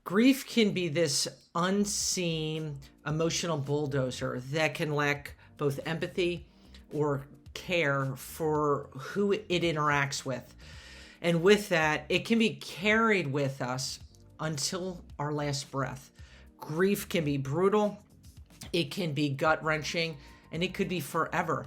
Grief can be this unseen emotional bulldozer that can lack both empathy or care for who it interacts with. And with that, it can be carried with us until our last breath. Grief can be brutal, it can be gut-wrenching, and it could be forever.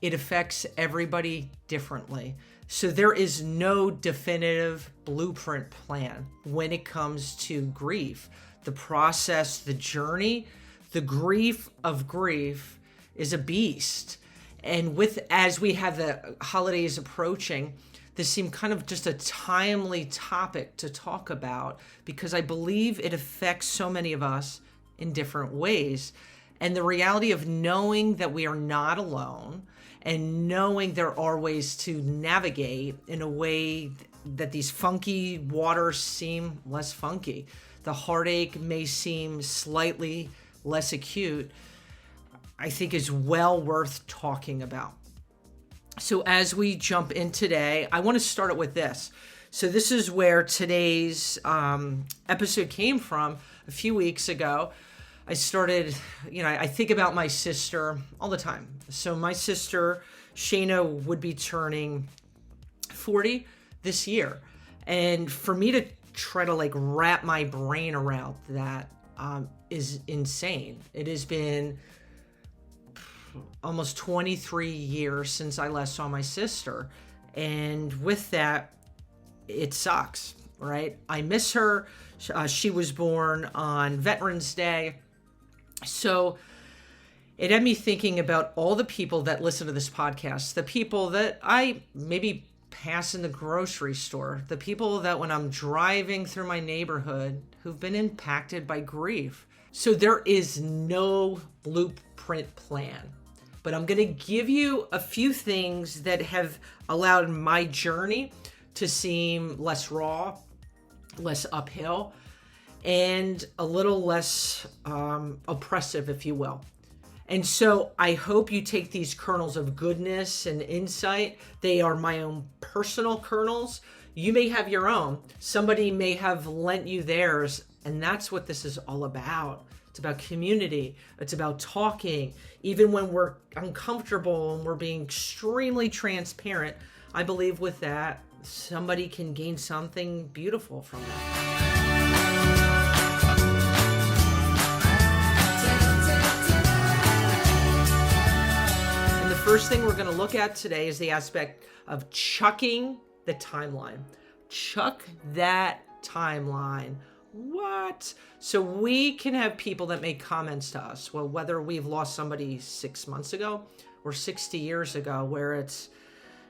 It affects everybody differently. So there is no definitive blueprint plan when it comes to grief. The process, the journey, the grief of grief is a beast. And as we have the holidays approaching, this seemed kind of just a timely topic to talk about because I believe it affects so many of us in different ways. And the reality of knowing that we are not alone and knowing there are ways to navigate in a way that these funky waters seem less funky. The heartache may seem slightly less acute, I think is well worth talking about. So as we jump in today, I want to start it with this. So this is where today's episode came from. A few weeks ago, I started, I think about my sister all the time. So my sister, Shayna, would be turning 40 this year. And for me to try to wrap my brain around that is insane. It has been almost 23 years since I last saw my sister. And with that, it sucks, right? I miss her. She was born on Veterans Day. So it had me thinking about all the people that listen to this podcast, the people that I maybe pass in the grocery store, the people that when I'm driving through my neighborhood who've been impacted by grief. So there is no blueprint plan, but I'm going to give you a few things that have allowed my journey to seem less raw, less uphill, and a little less oppressive, if you will. And so I hope you take these kernels of goodness and insight. They are my own personal kernels. You may have your own. Somebody may have lent you theirs. And that's what this is all about. It's about community. It's about talking. Even when we're uncomfortable and we're being extremely transparent, I believe with that, somebody can gain something beautiful from that. First thing we're going to look at today is the aspect of chucking the timeline. Chuck that timeline. What? So we can have people that make comments to us. Well, whether we've lost somebody 6 months ago or 60 years ago, where it's,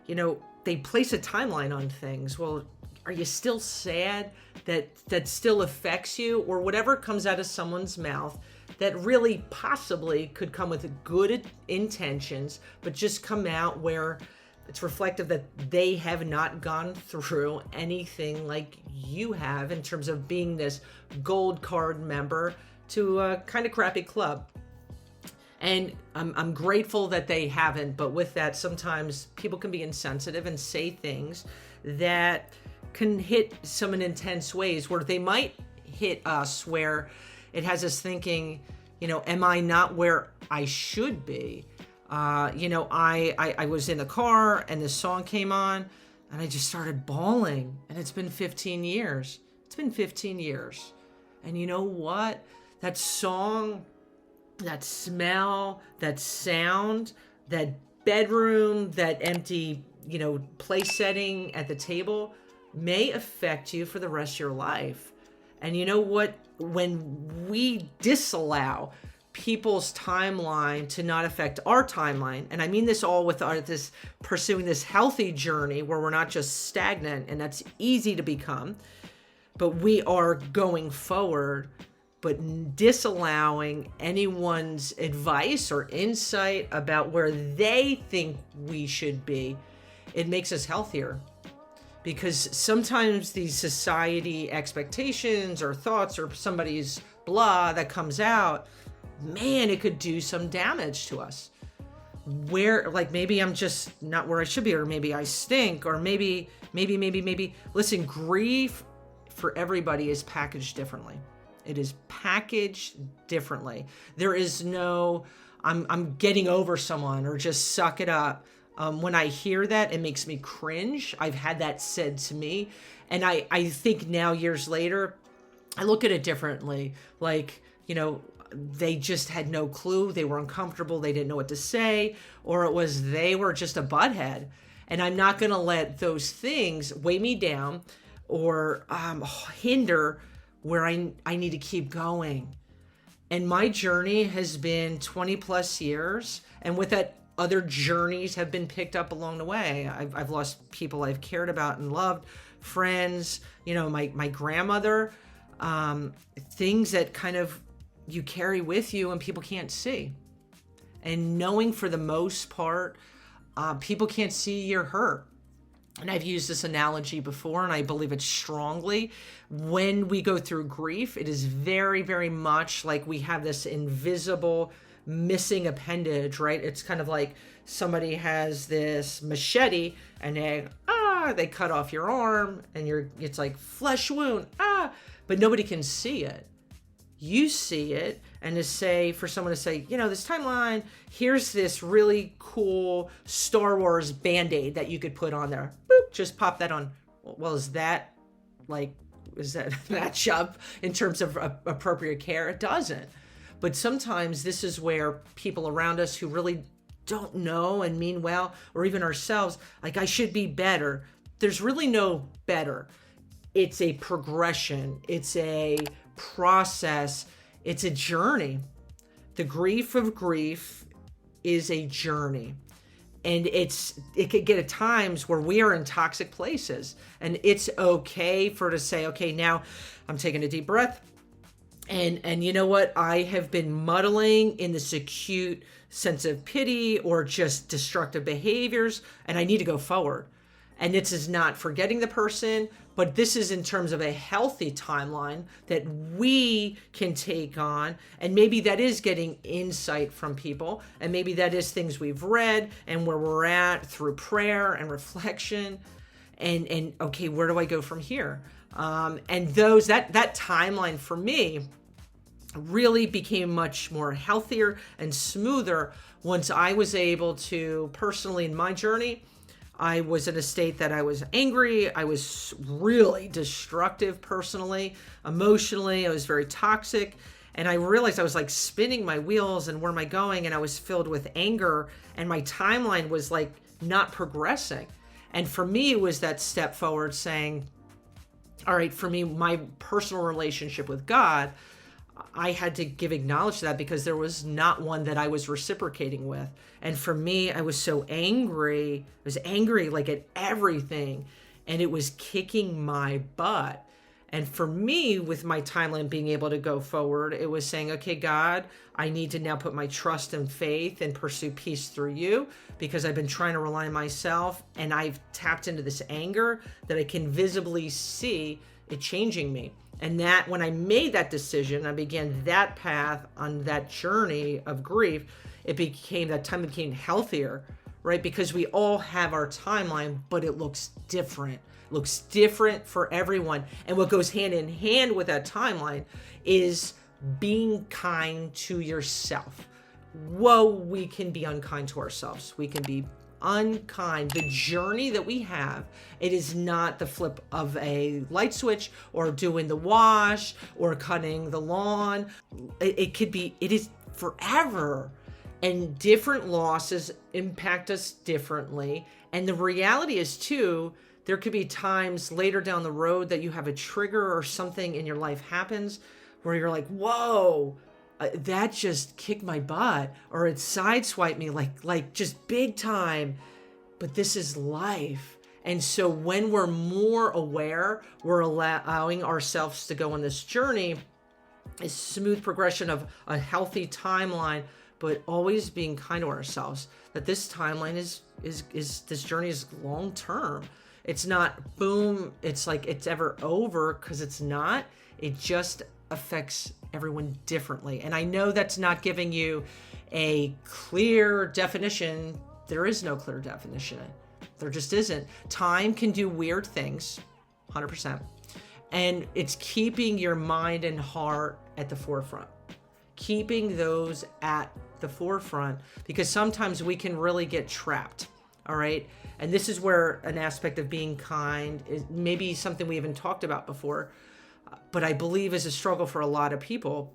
they place a timeline on things. Well, are you still sad that still affects you, or whatever comes out of someone's mouth that really possibly could come with good intentions, but just come out where it's reflective that they have not gone through anything like you have in terms of being this gold card member to a kind of crappy club. And I'm grateful that they haven't, but with that, sometimes people can be insensitive and say things that can hit some in intense ways where they might hit us where it has us thinking, am I not where I should be? I was in the car and this song came on and I just started bawling, and it's been 15 years. It's been 15 years. And you know what? That song, that smell, that sound, that bedroom, that empty, place setting at the table may affect you for the rest of your life. And you know what? When we disallow people's timeline to not affect our timeline, and I mean this all with this pursuing this healthy journey where we're not just stagnant, and that's easy to become, but we are going forward, but disallowing anyone's advice or insight about where they think we should be, it makes us healthier. Because sometimes these society expectations or thoughts or somebody's blah that comes out, man, it could do some damage to us. Where, maybe I'm just not where I should be, or maybe I stink, or maybe. Listen, grief for everybody is packaged differently. It is packaged differently. There is no, I'm getting over someone or just suck it up. When I hear that, it makes me cringe. I've had that said to me. And I think now, years later, I look at it differently. Like, they just had no clue. They were uncomfortable. They didn't know what to say. Or it was they were just a butthead. And I'm not going to let those things weigh me down or hinder where I need to keep going. And my journey has been 20 plus years. And with that, other journeys have been picked up along the way. I've lost people I've cared about and loved, friends, my grandmother, things that kind of you carry with you and people can't see. And knowing for the most part, people can't see your hurt. And I've used this analogy before, and I believe it strongly. When we go through grief, it is very, very much like we have this invisible missing appendage, right? It's kind of like somebody has this machete and they cut off your arm and it's like flesh wound, but nobody can see it. You see it, and for someone to say, this timeline, here's this really cool Star Wars Band-Aid that you could put on there. Boop, just pop that on. Well, is that match up in terms of appropriate care? It doesn't. But sometimes this is where people around us who really don't know and mean well, or even ourselves, like, I should be better. There's really no better. It's a progression. It's a process. It's a journey. The grief of grief is a journey. And it could get at times where we are in toxic places. And it's okay to say, okay, now I'm taking a deep breath. And you know what? I have been muddling in this acute sense of pity or just destructive behaviors, and I need to go forward. And this is not forgetting the person, but this is in terms of a healthy timeline that we can take on. And maybe that is getting insight from people. And maybe that is things we've read and where we're at through prayer and reflection. And okay, where do I go from here? And that timeline for me really became much more healthier and smoother once I was able to personally, in my journey, I was in a state that I was angry. I was really destructive personally, emotionally. I was very toxic. And I realized I was like spinning my wheels and where am I going? And I was filled with anger and my timeline was like not progressing. And for me, it was that step forward saying, all right, for me, my personal relationship with God, I had to give acknowledge to that because there was not one that I was reciprocating with. And for me, I was so angry. I was angry like at everything. And it was kicking my butt. And for me, with my timeline being able to go forward, it was saying, okay, God, I need to now put my trust and faith and pursue peace through you because I've been trying to rely on myself and I've tapped into this anger that I can visibly see it changing me. And that when I made that decision, I began that path on that journey of grief, that time became healthier, right? Because we all have our timeline, but it looks different. It looks different for everyone. And what goes hand in hand with that timeline is being kind to yourself. Whoa, we can be unkind to ourselves. We can be unkind. The journey that we have, it is not the flip of a light switch or doing the wash or cutting the lawn. It is forever. And different losses impact us differently. And the reality is too, there could be times later down the road that you have a trigger or something in your life happens where you're like, whoa, that just kicked my butt, or it sideswiped me like just big time. But this is life. And so when we're more aware, we're allowing ourselves to go on this journey, a smooth progression of a healthy timeline, but always being kind to ourselves, that this timeline is this journey is long term. It's not boom, it's like it's ever over, because it's not. It just affects everyone differently. And I know that's not giving you a clear definition. There is no clear definition. There just isn't. Time can do weird things, 100%. And it's keeping your mind and heart at the forefront, keeping those at the forefront, because sometimes we can really get trapped. All right. And this is where an aspect of being kind is maybe something we haven't talked about before, but I believe is a struggle for a lot of people,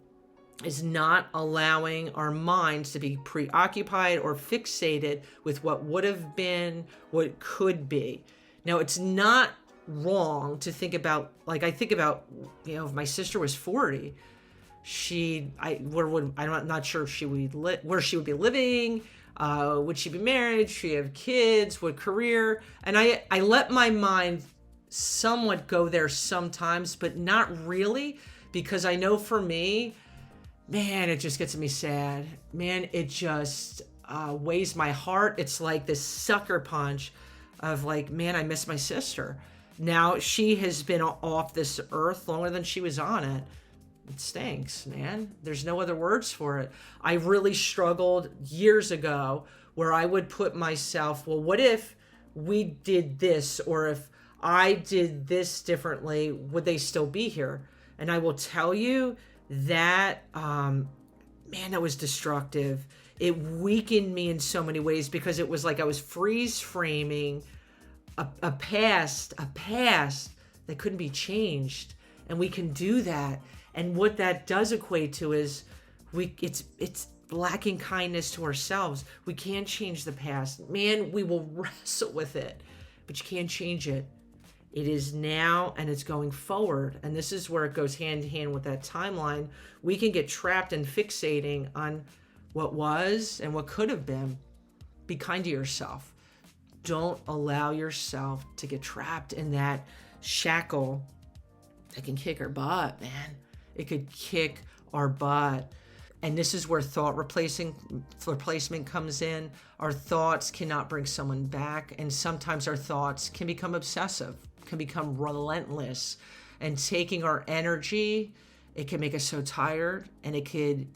is not allowing our minds to be preoccupied or fixated with what would have been, what could be. Now, it's not wrong to think about, like I think about, if my sister was 40, I'm not sure if she would where she would be living, would she be married, she have kids, what career, and I let my mind somewhat go there sometimes, but not really, because I know for me, man, it just gets me sad. Man, it just weighs my heart. It's like this sucker punch of like, man, I miss my sister. Now, she has been off this earth longer than she was on it. It stinks, man. There's no other words for it. I really struggled years ago where I would put myself, well, what if we did this? Or if I did this differently, would they still be here? And I will tell you that, man, that was destructive. It weakened me in so many ways, because it was like I was freeze framing a past that couldn't be changed. And we can do that. And what that does equate to is it's lacking kindness to ourselves. We can't change the past. Man, we will wrestle with it, but you can't change it. It is now, and it's going forward. And this is where it goes hand in hand with that timeline. We can get trapped in fixating on what was and what could have been. Be kind to yourself. Don't allow yourself to get trapped in that shackle that can kick our butt, man. It could kick our butt. And this is where thought replacement comes in. Our thoughts cannot bring someone back. And sometimes our thoughts can become obsessive, can become relentless. And taking our energy, it can make us so tired, and it could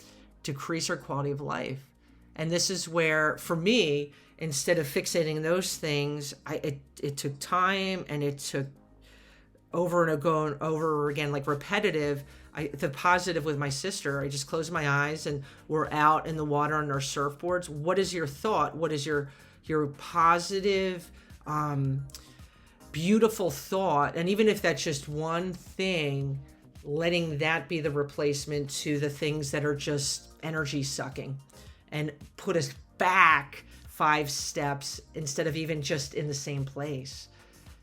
decrease our quality of life. And this is where, for me, instead of fixating those things, it took time, and it took over and over again, like repetitive. The positive with my sister, I just closed my eyes and we're out in the water on our surfboards. What is your thought? What is your positive, beautiful thought? And even if that's just one thing, letting that be the replacement to the things that are just energy sucking and put us back 5 steps instead of even just in the same place.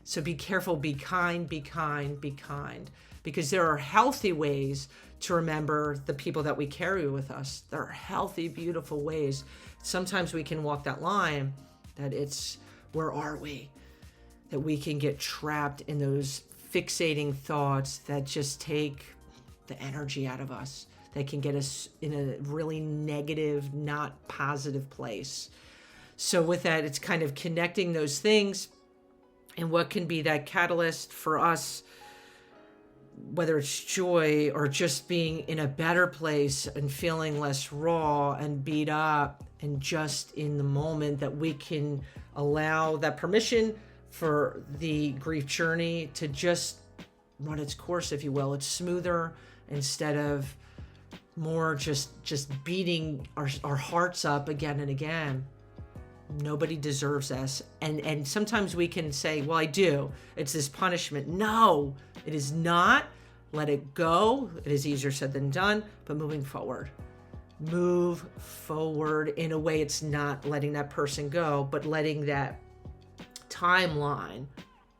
So be careful, be kind, be kind, be kind. Because there are healthy ways to remember the people that we carry with us. There are healthy, beautiful ways. Sometimes we can walk that line that it's, where are we? That we can get trapped in those fixating thoughts that just take the energy out of us, that can get us in a really negative, not positive place. So with that, it's kind of connecting those things and what can be that catalyst for us, whether it's joy or just being in a better place and feeling less raw and beat up and just in the moment, that we can allow that permission for the grief journey to just run its course, if you will. It's smoother instead of more just beating our hearts up again and again. Nobody deserves us. And sometimes we can say, well, I do. It's this punishment. No, it is not. Let it go. It is easier said than done, but moving forward. Move forward in a way. It's not letting that person go, but letting that timeline,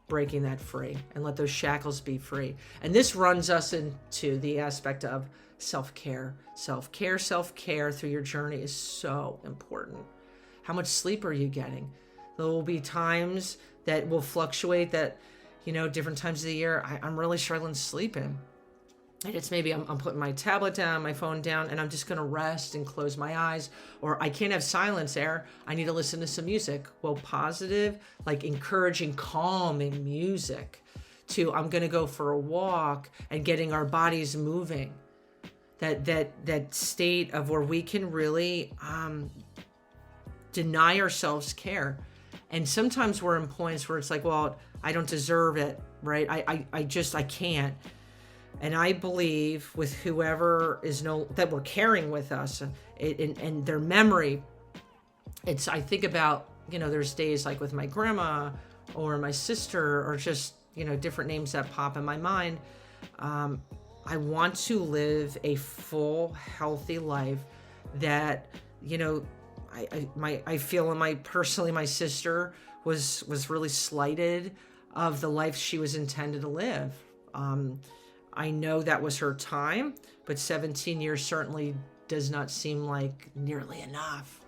breaking that free, and let those shackles be free. And this runs us into the aspect of self-care. Self-care through your journey is so important. How much sleep are you getting? There will be times that will fluctuate, that, different times of the year, I'm really struggling sleeping. And it's maybe I'm putting my tablet down, my phone down, and I'm just going to rest and close my eyes. Or I can't have silence there. I need to listen to some music. Well, positive, like encouraging, calming music, to I'm going to go for a walk and getting our bodies moving. That state of where we can really deny ourselves care. And sometimes we're in points where it's like, well, I don't deserve it. right? I can't. And I believe with whoever that we're carrying with us, and their memory, I think about, there's days like with my grandma or my sister, or just, different names that pop in my mind. I want to live a full, healthy life that, I feel my sister was really slighted of the life she was intended to live. I know that was her time, but 17 years certainly does not seem like nearly enough.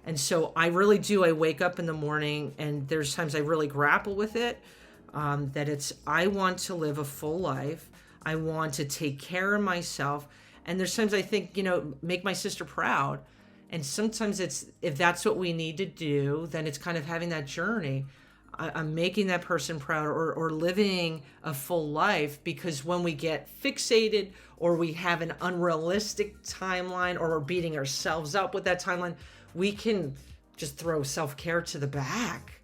And so I really do. I wake up in the morning, and there's times I really grapple with it, that I want to live a full life. I want to take care of myself. And there's times I think, make my sister proud. And sometimes if that's what we need to do, then it's kind of having that journey. I'm making that person proud, or living a full life, because when we get fixated, or we have an unrealistic timeline, or we're beating ourselves up with that timeline, we can just throw self-care to the back.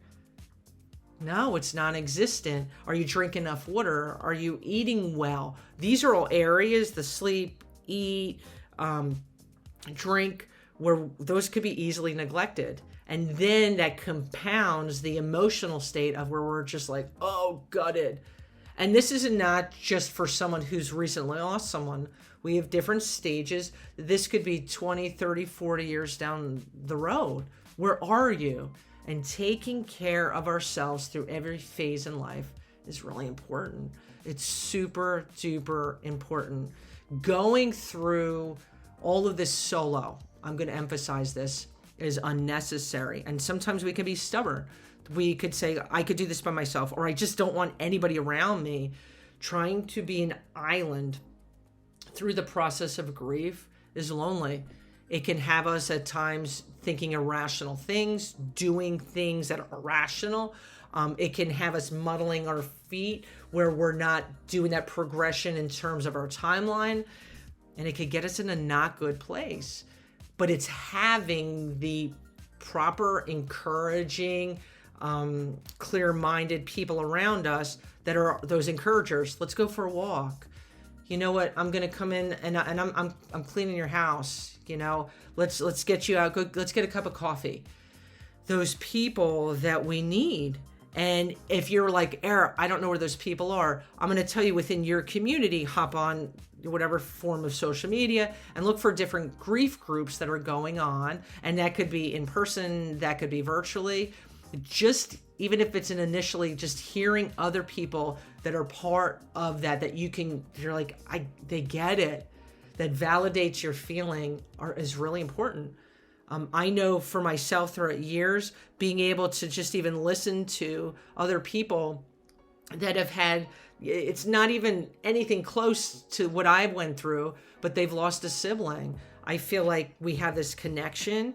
No, it's non-existent. Are you drinking enough water? Are you eating well? These are all areas, the sleep, eat, drink, where those could be easily neglected. And then that compounds the emotional state of where we're just like, oh, gutted. And this is not just for someone who's recently lost someone. We have different stages. This could be 20, 30, 40 years down the road. Where are you? And taking care of ourselves through every phase in life is really important. It's super duper important. Going through all of this solo, I'm going to emphasize this, is unnecessary. And sometimes we can be stubborn. We could say, I could do this by myself, or I just don't want anybody around me. Trying to be an island through the process of grief is lonely. It can have us at times thinking irrational things, doing things that are irrational. It can have us muddling our feet where we're not doing that progression in terms of our timeline. And it could get us in a not good place. But it's having the proper, encouraging, clear-minded people around us that are those encouragers. Let's go for a walk. You know what? I'm going to come in and I'm cleaning your house. Let's get you out. Let's get a cup of coffee. Those people that we need. And if you're like, Eric, I don't know where those people are, I'm going to tell you within your community, hop on whatever form of social media and look for different grief groups that are going on. And that could be in person, that could be virtually. Just even if it's initially just hearing other people that are part of that you're like, they get it. That validates your feeling is really important. I know for myself throughout years, being able to just even listen to other people that have had, it's not even anything close to what I went through, but they've lost a sibling. I feel like we have this connection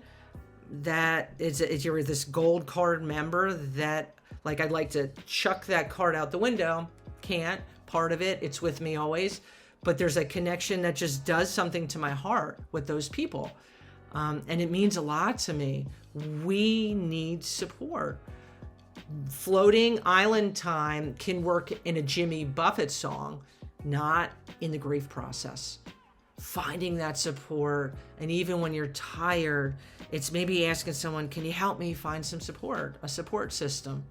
that you're this gold card member that, like, I'd like to chuck that card out the window. Can't. Part of it, it's with me always. But there's a connection that just does something to my heart with those people. And it means a lot to me. We need support. Floating island time can work in a Jimmy Buffett song, not in the grief process. Finding that support, and even when you're tired, it's maybe asking someone, can you help me find some support, a support system?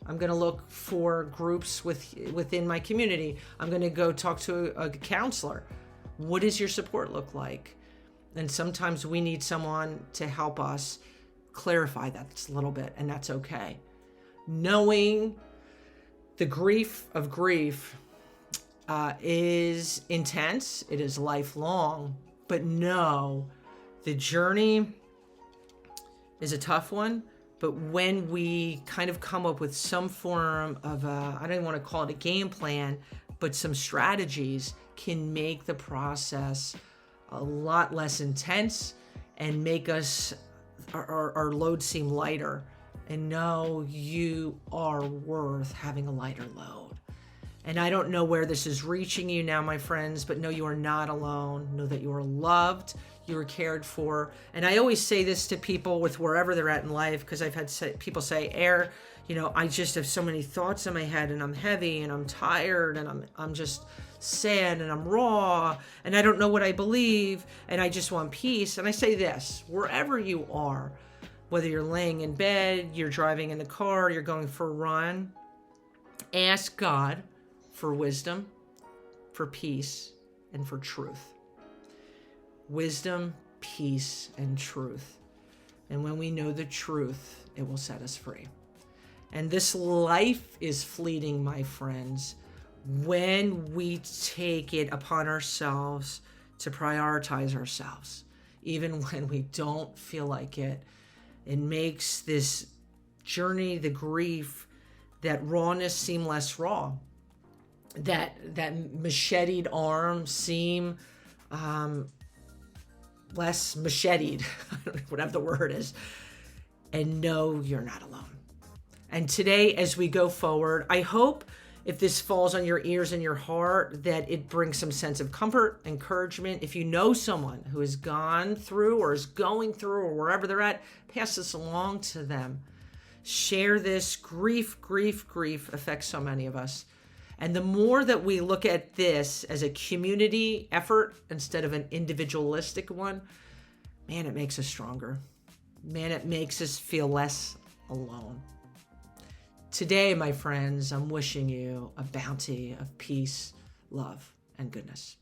I'm going to look for groups within my community. I'm going to go talk to a counselor. What does your support look like? And sometimes we need someone to help us clarify that a little bit, and that's okay. Knowing the grief of grief is intense. It is lifelong. But no, the journey is a tough one. But when we kind of come up with some form of I don't even want to call it a game plan, but some strategies can make the process a lot less intense and make us our load seem lighter. And no, you are worth having a lighter load. And I don't know where this is reaching you now, my friends, but know you are not alone. Know that you are loved, you are cared for. And I always say this to people with wherever they're at in life, because I've had people say, Air, I just have so many thoughts in my head, and I'm heavy, and I'm tired, and I'm just sad, and I'm raw, and I don't know what I believe, and I just want peace. And I say this, wherever you are, whether you're laying in bed, you're driving in the car, you're going for a run, ask God for wisdom, for peace, and for truth. Wisdom, peace, and truth. And when we know the truth, it will set us free. And this life is fleeting, my friends, when we take it upon ourselves to prioritize ourselves, even when we don't feel like it. It makes this journey, the grief, that rawness seem less raw. That macheted arm seem less macheted, whatever the word is. And no, you're not alone. And today, as we go forward, I hope if this falls on your ears and your heart, that it brings some sense of comfort, encouragement. If you know someone who has gone through or is going through or wherever they're at, pass this along to them. Share this. Grief affects so many of us. And the more that we look at this as a community effort instead of an individualistic one, man, it makes us stronger. Man, it makes us feel less alone. Today, my friends, I'm wishing you a bounty of peace, love, and goodness.